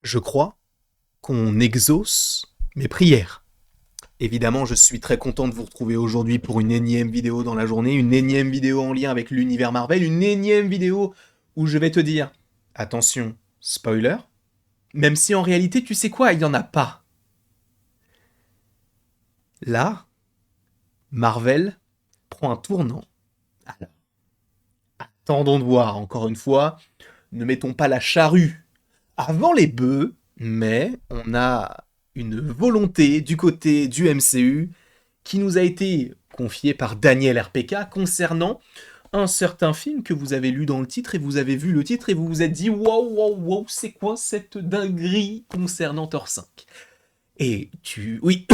Je crois qu'on exauce mes prières. Évidemment, je suis très content de vous retrouver aujourd'hui pour une énième vidéo dans la journée, une énième vidéo en lien avec l'univers Marvel, une énième vidéo où je vais te dire, attention, spoiler, même si en réalité, tu sais quoi, il n'y en a pas. Là, Marvel prend un tournant. Alors, attendons de voir, encore une fois, ne mettons pas la charrue avant les bœufs, mais on a une volonté du côté du MCU qui nous a été confiée par Daniel RPK concernant un certain film que vous avez lu dans le titre et vous avez vu le titre et vous vous êtes dit waouh, waouh, waouh, c'est quoi cette dinguerie concernant Thor 5. Et oui,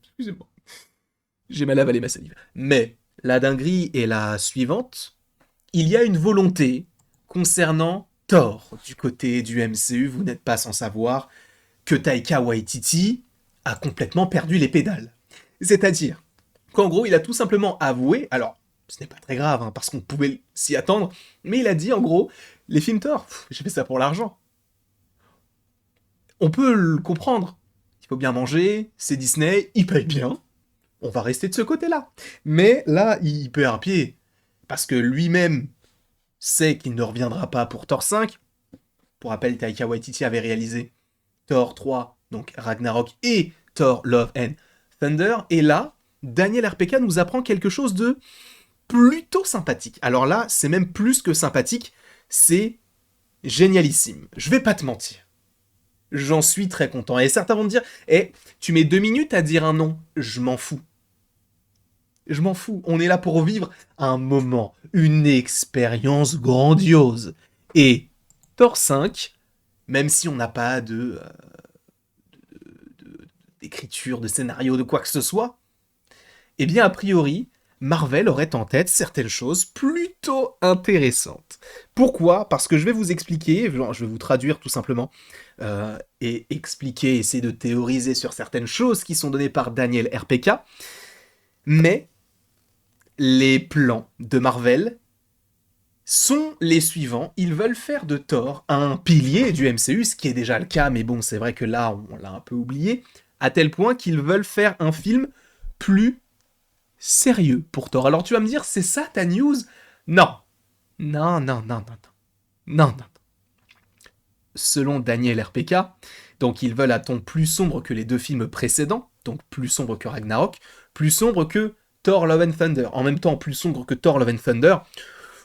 excusez-moi, j'ai mal avalé ma salive. Mais la dinguerie est la suivante. Il y a une volonté concernant Thor du côté du MCU, vous n'êtes pas sans savoir que Taika Waititi a complètement perdu les pédales. C'est-à-dire qu'en gros, il a tout simplement avoué, alors ce n'est pas très grave, hein, parce qu'on pouvait s'y attendre, mais il a dit en gros, les films Thor, j'ai fait ça pour l'argent. On peut le comprendre, il faut bien manger, c'est Disney, il paye bien, on va rester de ce côté-là. Mais là, il perd un pied, parce que lui-même sait qu'il ne reviendra pas pour Thor 5. Pour rappel, Taika Waititi avait réalisé Thor 3, donc Ragnarok, et Thor Love and Thunder. Et là, Daniel RPK nous apprend quelque chose de plutôt sympathique. Alors là, c'est même plus que sympathique, c'est génialissime. Je vais pas te mentir. J'en suis très content. Et certains vont me dire, tu mets 2 minutes à dire un nom. Je m'en fous. Je m'en fous. On est là pour vivre un moment, une expérience grandiose. Et Thor 5, même si on n'a pas d'écriture, de scénario, de quoi que ce soit, eh bien, a priori, Marvel aurait en tête certaines choses plutôt intéressantes. Pourquoi ? Parce que je vais vous expliquer, je vais vous traduire tout simplement, et expliquer, essayer de théoriser sur certaines choses qui sont données par Daniel RPK, mais les plans de Marvel sont les suivants. Ils veulent faire de Thor un pilier du MCU, ce qui est déjà le cas, mais bon, c'est vrai que là, on l'a un peu oublié, à tel point qu'ils veulent faire un film plus sérieux pour Thor. Alors tu vas me dire, c'est ça ta news ? Non. Non, non, non, non, non. Non, non. Selon Daniel RPK, donc ils veulent un ton plus sombre que les deux films précédents, donc plus sombre que Ragnarok, plus sombre que Thor Love and Thunder. En même temps, plus sombre que Thor Love and Thunder,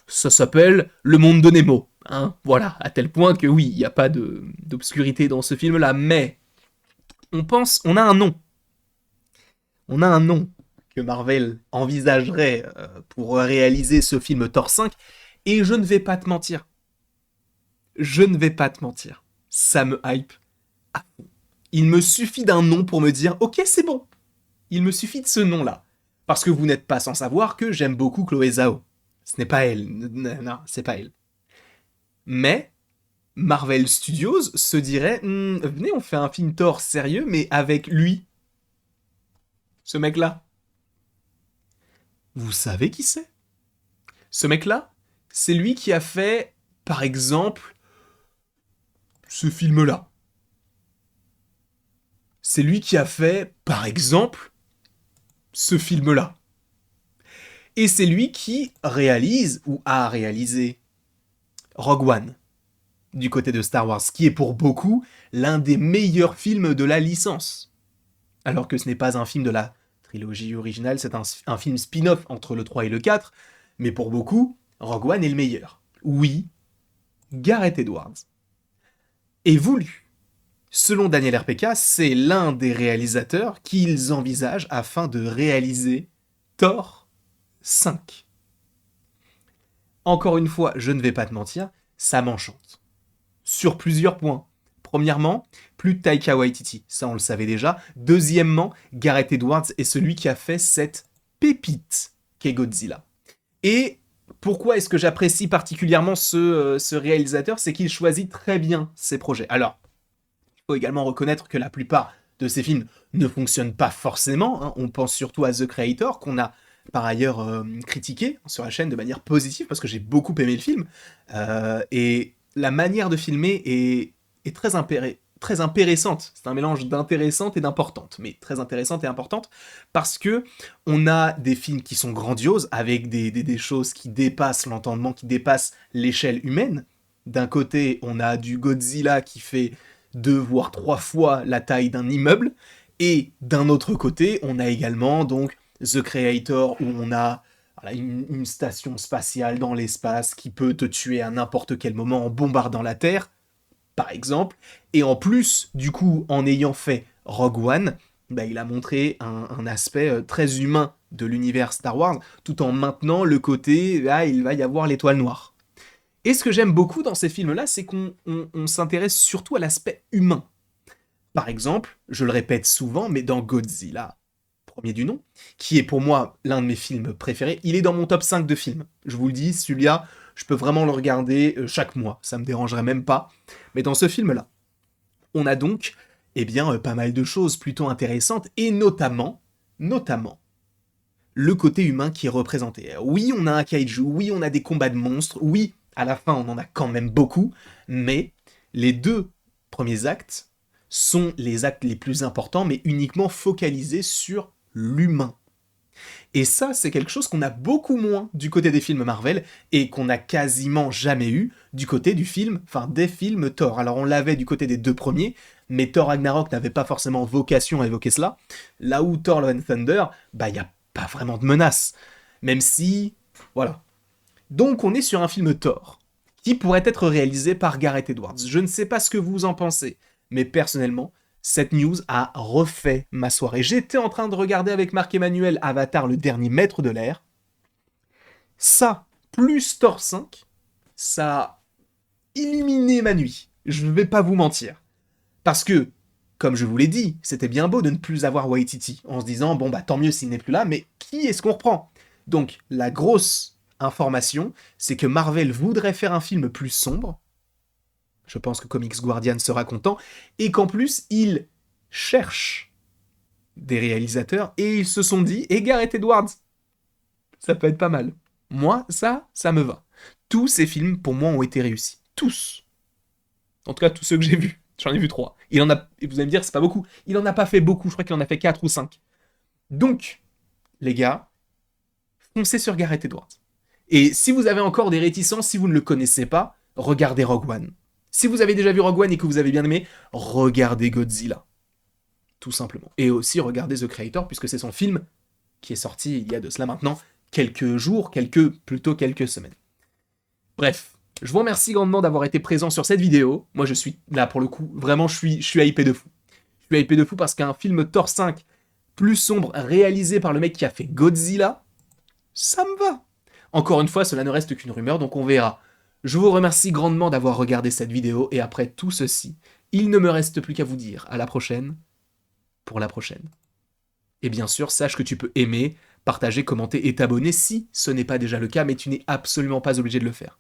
ça s'appelle Le Monde de Nemo. Hein, voilà, à tel point que oui, il n'y a pas d'obscurité dans ce film-là, mais on a un nom. On a un nom que Marvel envisagerait pour réaliser ce film Thor 5, et je ne vais pas te mentir. Je ne vais pas te mentir. Ça me hype à fond. Il me suffit d'un nom pour me dire « Ok, c'est bon ». Il me suffit de ce nom-là. Parce que vous n'êtes pas sans savoir que j'aime beaucoup Chloé Zhao. Ce n'est pas elle. Non, c'est pas elle. Mais Marvel Studios se dirait venez, on fait un film Thor sérieux, mais avec lui. Ce mec-là. Vous savez qui c'est ? Ce mec-là, c'est lui qui a fait, par exemple, ce film-là. C'est lui qui a fait, par exemple, ce film-là. Et c'est lui qui réalise, ou a réalisé, Rogue One, du côté de Star Wars, qui est pour beaucoup l'un des meilleurs films de la licence. Alors que ce n'est pas un film de la trilogie originale, c'est un film spin-off entre le 3 et le 4, mais pour beaucoup, Rogue One est le meilleur. Oui, Gareth Edwards est voulu. Selon Daniel RPK, c'est l'un des réalisateurs qu'ils envisagent afin de réaliser Thor 5. Encore une fois, je ne vais pas te mentir, ça m'enchante. Sur plusieurs points. Premièrement, plus de Taika Waititi, ça on le savait déjà. Deuxièmement, Gareth Edwards est celui qui a fait cette pépite qu'est Godzilla. Et pourquoi est-ce que j'apprécie particulièrement ce réalisateur ? C'est qu'il choisit très bien ses projets. Alors, il faut également reconnaître que la plupart de ces films ne fonctionnent pas forcément. Hein. On pense surtout à The Creator, qu'on a par ailleurs critiqué sur la chaîne de manière positive, parce que j'ai beaucoup aimé le film. Et la manière de filmer est très intéressante. C'est un mélange d'intéressante et d'importante, mais très intéressante et importante, parce que on a des films qui sont grandioses, avec des choses qui dépassent l'entendement, qui dépassent l'échelle humaine. D'un côté, on a du Godzilla qui fait 2 voire 3 fois la taille d'un immeuble, et d'un autre côté, on a également donc The Creator, où on a voilà, une station spatiale dans l'espace qui peut te tuer à n'importe quel moment en bombardant la Terre, par exemple. Et en plus, du coup, en ayant fait Rogue One, bah, il a montré un aspect très humain de l'univers Star Wars, tout en maintenant le côté, là, il va y avoir l'étoile noire. Et ce que j'aime beaucoup dans ces films-là, c'est qu'on s'intéresse surtout à l'aspect humain. Par exemple, je le répète souvent, mais dans Godzilla, premier du nom, qui est pour moi l'un de mes films préférés, il est dans mon top 5 de films. Je vous le dis, celui-là, je peux vraiment le regarder chaque mois, ça me dérangerait même pas. Mais dans ce film-là, on a donc pas mal de choses plutôt intéressantes, et notamment, le côté humain qui est représenté. Oui, on a un kaiju, oui, on a des combats de monstres, oui, à la fin, on en a quand même beaucoup, mais les 2 premiers actes sont les actes les plus importants, mais uniquement focalisés sur l'humain. Et ça, c'est quelque chose qu'on a beaucoup moins du côté des films Marvel, et qu'on a quasiment jamais eu du côté des films Thor. Alors on l'avait du côté des 2 premiers, mais Thor Ragnarok n'avait pas forcément vocation à évoquer cela, là où Thor Love and Thunder, il n'y a pas vraiment de menace. Même si... Voilà. Donc on est sur un film Thor, qui pourrait être réalisé par Gareth Edwards. Je ne sais pas ce que vous en pensez, mais personnellement, cette news a refait ma soirée. J'étais en train de regarder avec Marc-Emmanuel Avatar, le dernier maître de l'air. Ça, plus Thor 5, ça a illuminé ma nuit. Je ne vais pas vous mentir. Parce que, comme je vous l'ai dit, c'était bien beau de ne plus avoir Waititi, en se disant, bon tant mieux s'il n'est plus là, mais qui est-ce qu'on reprend? Donc, la grosse information, c'est que Marvel voudrait faire un film plus sombre. Je pense que Comics Guardian sera content, et qu'en plus, ils cherchent des réalisateurs, et ils se sont dit, et Gareth Edwards, ça peut être pas mal. Moi, ça me va. Tous ces films, pour moi, ont été réussis. Tous. En tout cas, tous ceux que j'ai vus. J'en ai vu 3. Il en a, et vous allez me dire, c'est pas beaucoup. Il en a pas fait beaucoup, je crois qu'il en a fait 4 ou 5. Donc, les gars, foncez sur Gareth Edwards. Et si vous avez encore des réticences, si vous ne le connaissez pas, regardez Rogue One. Si vous avez déjà vu Rogue One et que vous avez bien aimé, regardez Godzilla. Tout simplement. Et aussi regardez The Creator, puisque c'est son film qui est sorti il y a de cela maintenant quelques jours, plutôt quelques semaines. Bref, je vous remercie grandement d'avoir été présent sur cette vidéo. Moi, je suis là pour le coup, vraiment, je suis hypé de fou. Je suis hypé de fou parce qu'un film Thor 5 plus sombre réalisé par le mec qui a fait Godzilla, ça me va. Encore une fois, cela ne reste qu'une rumeur, donc on verra. Je vous remercie grandement d'avoir regardé cette vidéo, et après tout ceci, il ne me reste plus qu'à vous dire à la prochaine, pour la prochaine. Et bien sûr, sache que tu peux aimer, partager, commenter et t'abonner si ce n'est pas déjà le cas, mais tu n'es absolument pas obligé de le faire.